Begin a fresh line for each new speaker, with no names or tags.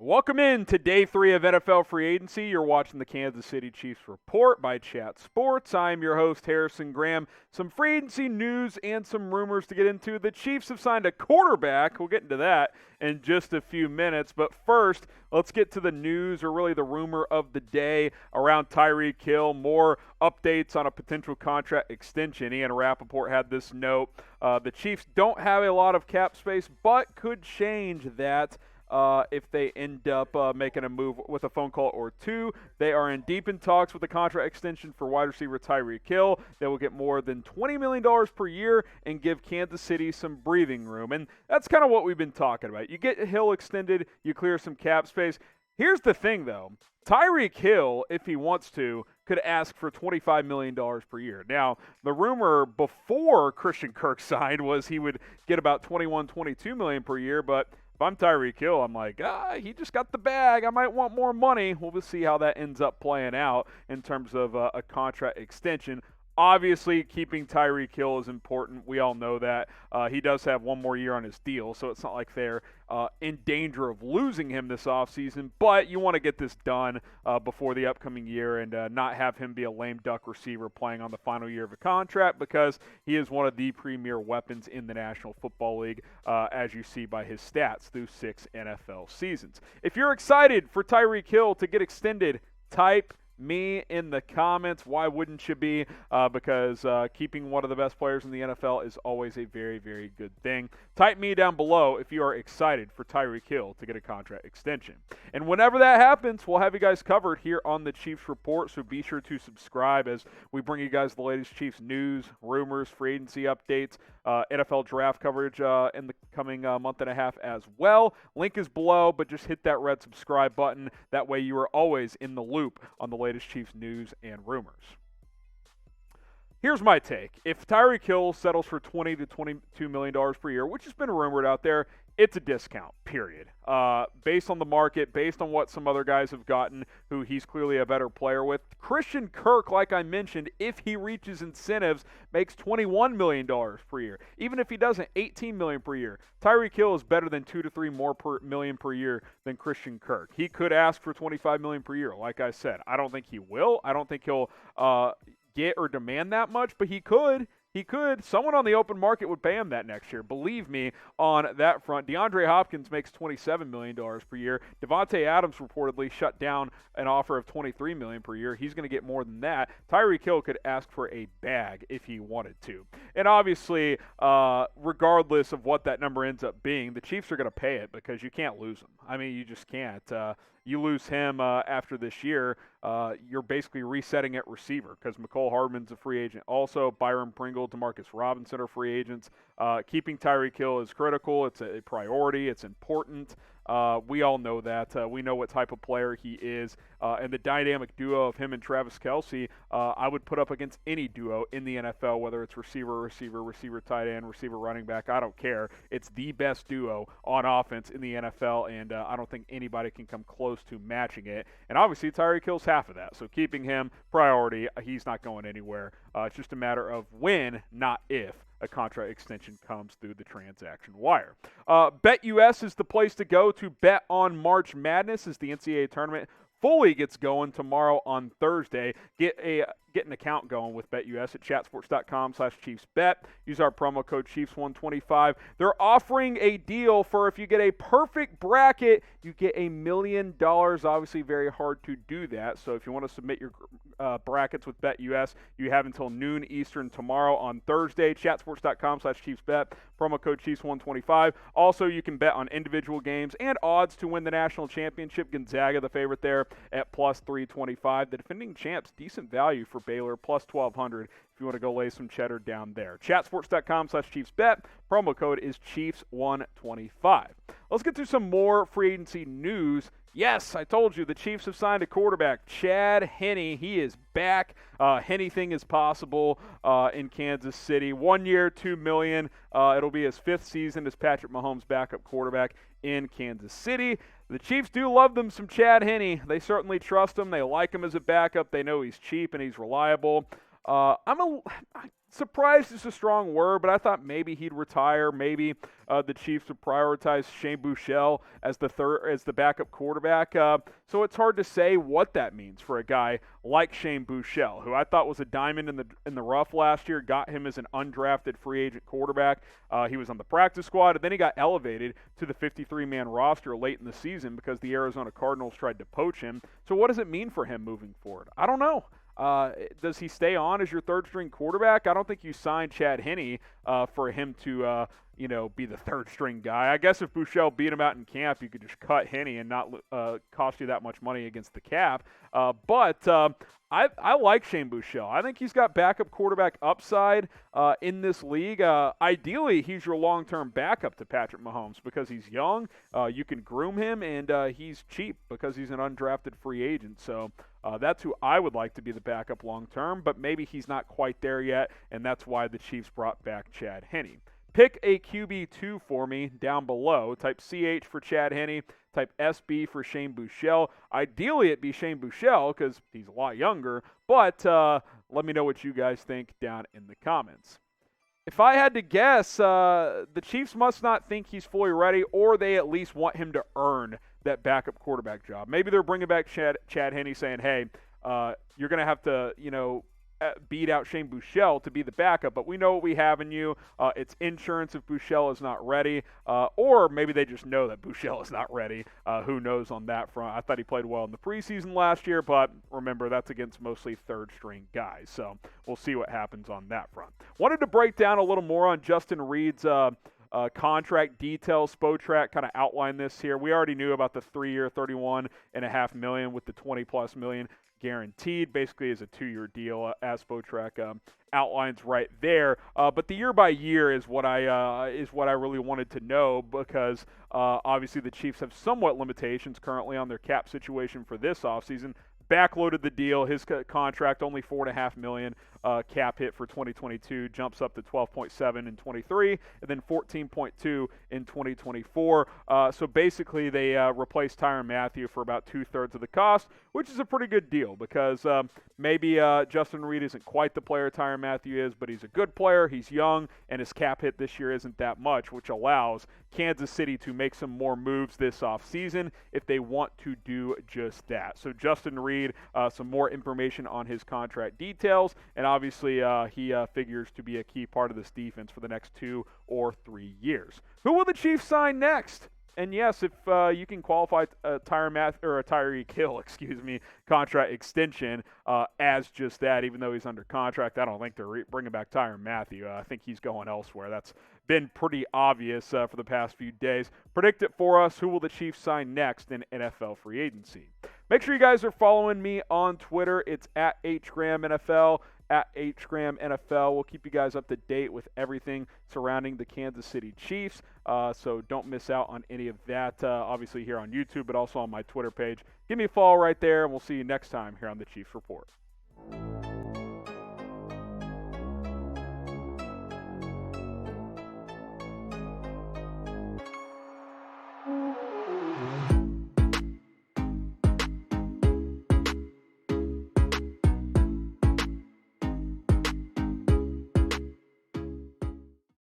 Welcome in to day 3 of NFL free agency. You're watching the Kansas City Chiefs Report by Chat Sports. I'm your host, Harrison Graham. Some free agency news and some rumors to get into. The Chiefs have signed a quarterback. We'll get into that in just a few minutes. But first, let's get to the news, or really the rumor of the day around Tyreek Hill. More updates on a potential contract extension. Ian Rapoport had this note. The Chiefs don't have a lot of cap space, but could change that if they end up making a move with a phone call or two. They are in talks with a contract extension for wide receiver Tyreek Hill. They will get more than $20 million per year and give Kansas City some breathing room. And that's kind of what we've been talking about. You get Hill extended, you clear some cap space. Here's the thing, though. Tyreek Hill, if he wants to, could ask for $25 million per year. Now, the rumor before Christian Kirk signed was he would get about $22 million per year, but if I'm Tyreek Hill, I'm like, he just got the bag. I might want more money. We'll see how that ends up playing out in terms of a contract extension. Obviously, keeping Tyreek Hill is important. We all know that. He does have one more year on his deal, so it's not like they're in danger of losing him this offseason. But you want to get this done before the upcoming year and not have him be a lame duck receiver playing on the final year of a contract, because he is one of the premier weapons in the National Football League, as you see by his stats through 6 NFL seasons. If you're excited for Tyreek Hill to get extended, type me in the comments. Why wouldn't you be? Because keeping one of the best players in the NFL is always a very, very good thing. Type me down below if you are excited for Tyreek Hill to get a contract extension. And whenever that happens, we'll have you guys covered here on the Chiefs Report, so be sure to subscribe as we bring you guys the latest Chiefs news, rumors, free agency updates, NFL draft coverage in the coming month and a half as well. Link is below, but just hit that red subscribe button. That way you are always in the loop on the latest Chiefs news and rumors. Here's my take. If Tyreek Hill settles for $20 to $22 million per year, which has been rumored out there, it's a discount, period. Based on the market, based on what some other guys have gotten, who he's clearly a better player with. Christian Kirk, like I mentioned, if he reaches incentives, makes $21 million per year. Even if he doesn't, $18 million per year. Tyreek Hill is better than 2 to 3 more million per year than Christian Kirk. He could ask for $25 million per year, like I said. I don't think he will. I don't think he'll get or demand that much, but he could. He could. Someone on the open market would pay him that next year. Believe me on that front. DeAndre Hopkins makes $27 million per year. Devontae Adams reportedly shut down an offer of $23 million per year. He's going to get more than that. Tyreek Hill could ask for a bag if he wanted to. And obviously, regardless of what that number ends up being, the Chiefs are going to pay it because you can't lose him. I mean, you just can't. You lose him after this year, you're basically resetting at receiver, because Mecole Hardman's a free agent. Also, Byron Pringle, Demarcus Robinson are free agents. Keeping Tyreek Hill is critical. It's a priority. It's important. We all know that. We know what type of player he is. And the dynamic duo of him and Travis Kelce, I would put up against any duo in the NFL, whether it's receiver, tight end, receiver, running back. I don't care. It's the best duo on offense in the NFL, and I don't think anybody can come close to matching it. And obviously, Tyreek Hill's half of that. So keeping him priority. He's not going anywhere. It's just a matter of when, not if, a contract extension comes through the transaction wire. BetUS is the place to go to bet on March Madness as the NCAA tournament fully gets going tomorrow on Thursday. Get an account going with BetUS at chatsports.com/ChiefsBet. Use our promo code Chiefs125. They're offering a deal for if you get a perfect bracket, you get $1 million. Obviously, very hard to do that. So if you want to submit your brackets with BetUS, you have until noon Eastern tomorrow on Thursday. Chatsports.com/ChiefsBet. Promo code Chiefs125. Also, you can bet on individual games and odds to win the national championship. Gonzaga, the favorite there, at plus 325. The defending champs, decent value for Baylor, plus 1,200 if you want to go lay some cheddar down there. Chatsports.com/ChiefsBet. Promo code is Chiefs125. Let's get to some more free agency news. Yes, I told you, the Chiefs have signed a quarterback, Chad Henne. He is back. Anything is possible in Kansas City. 1 year, $2 million. It'll be his 5th season as Patrick Mahomes' backup quarterback in Kansas City. The Chiefs do love them some Chad Henne. They certainly trust him. They like him as a backup. They know he's cheap and he's reliable. Surprised is a strong word, but I thought maybe he'd retire. Maybe the Chiefs would prioritize Shane Buechele as the backup quarterback. So it's hard to say what that means for a guy like Shane Buechele, who I thought was a diamond in the rough last year. Got him as an undrafted free agent quarterback. He was on the practice squad, and then he got elevated to the 53-man roster late in the season because the Arizona Cardinals tried to poach him. So what does it mean for him moving forward? I don't know. Does he stay on as your third-string quarterback? I don't think you signed Chad Henne for him to, be the third-string guy. I guess if Buechele beat him out in camp, you could just cut Henne and not cost you that much money against the cap. But I like Shane Buechele. I think he's got backup quarterback upside in this league. Ideally, he's your long-term backup to Patrick Mahomes because he's young. You can groom him, and he's cheap because he's an undrafted free agent. So that's who I would like to be the backup long-term, but maybe he's not quite there yet, and that's why the Chiefs brought back Chad Henne. Pick a QB2 for me down below. Type CH for Chad Henne. Type SB for Shane Buechele. Ideally, it'd be Shane Buechele because he's a lot younger, but let me know what you guys think down in the comments. If I had to guess, the Chiefs must not think he's fully ready, or they at least want him to earn that backup quarterback job. Maybe they're bringing back Chad Henne saying, hey, you're going to have to, beat out Shane Buechele to be the backup, but we know what we have in you. It's insurance if Buechele is not ready, or maybe they just know that Buechele is not ready. Who knows on that front? I thought he played well in the preseason last year, but remember, that's against mostly third-string guys, so we'll see what happens on that front. Wanted to break down a little more on Justin Reid's contract details. Spotrac kind of outlined this here. We already knew about the 3-year, $31.5 million with the $20+ million guaranteed. Basically, is a 2-year deal, as Spotrac outlines right there. But the year by year is what I really wanted to know because obviously the Chiefs have somewhat limitations currently on their cap situation for this offseason. Backloaded the deal. His contract only $4.5 million cap hit for 2022, jumps up to 12.7 in 23, and then 14.2 in 2024. So basically, they replaced Tyrann Mathieu for about 2/3 of the cost, which is a pretty good deal because maybe Justin Reid isn't quite the player Tyrann Mathieu is, but he's a good player. He's young, and his cap hit this year isn't that much, which allows Kansas City to make some more moves this offseason if they want to do just that. So Justin Reid, some more information on his contract details, and obviously he figures to be a key part of this defense for the next 2 or 3 years. Who will the Chiefs sign next? And yes, if you can qualify Tyreek Hill, contract extension as just that, even though he's under contract, I don't think they're bringing back Tyrann Mathieu. I think he's going elsewhere. That's been pretty obvious for the past few days. Predict it for us. Who will the Chiefs sign next in NFL free agency? Make sure you guys are following me on Twitter. It's at HGramNFL. At HGramNFL. We'll keep you guys up to date with everything surrounding the Kansas City Chiefs, so don't miss out on any of that, obviously here on YouTube, but also on my Twitter page. Give me a follow right there, and we'll see you next time here on the Chiefs Report.